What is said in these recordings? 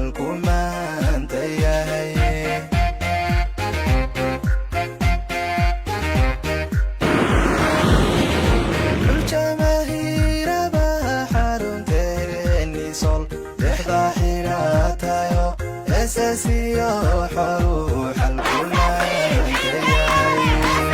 حلكم أنت يا هي الجماهير بحر تاني صل لحظة حيراتها أساسية حروح حلكم أنت يا هي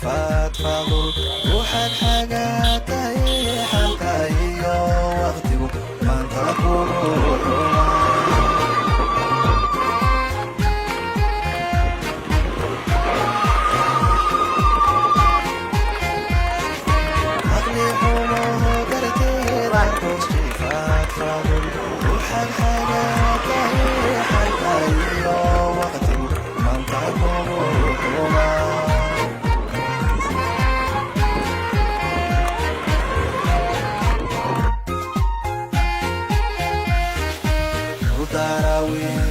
فاضل روحك حاجات هي حلقة هي وقتك ما تقول عقلي حمو درتي العروس جيفات فاضل روحك حاجات هي حلقة هي وقتك ما تقول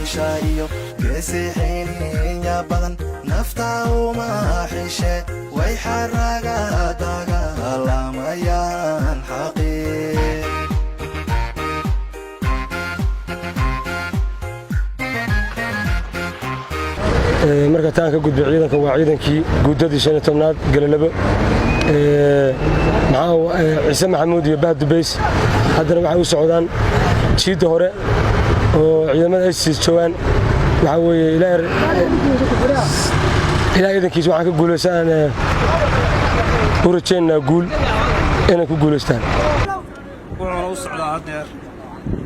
شايو كسيحين يا بدن نفتا وما حشة ويحرق داقا لما ينحقي marka taanka gudbi ciidanka waa ciidankii guudadii 15aad galalaba ciise maxamuud iyo bahd dubays haddana waxay u socdaan jiida hore oo ciidamada ay sii joogan waxa weeye ilaa ciidankiisa waxaan ka guulaysan u rajeynaa guul inay ku guulaystaan waxaan u socdaa haddeer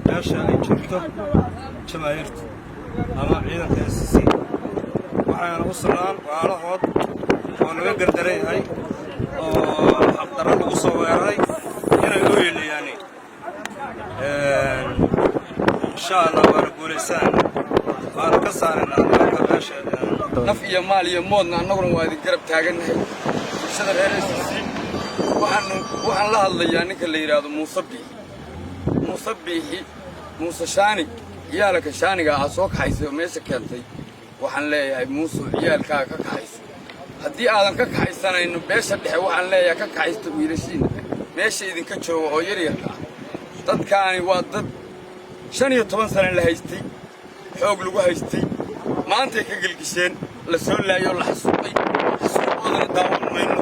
meesha ay joogto jamaahiirtu ama ciidanka SSC waxaana u socdaan waalahood oo naga gardaran yahay oo xaqdarro lagu soo weeraray inay u yeelayaan insha Allah waa guulaysan waan ka saarnaa meesha naf iyo maal iyo moodna annaguna waa idin garab taaganahay sida reer SSC waxaan la hadlayaa ninka la yiraahdo Muuse Biixi Muuse Shaanig ciyaalka Shaaniga ah soo kaxaysay meesha keentay waxaan leeyahay Muuse ciyaalkaaga ka kaxaysay haddii aadan ka kaxaysanayno beesha dhexe waxaan leeyahay ka kaxaysto wiilashiina meesha idinka jooga oo yaryarka dadkaani waa dad 15 sano la haystay xoog lagu haystay maanta ay ka gilgisheen la soo laayo la xasuuqay xasuuqoodana daawan mayno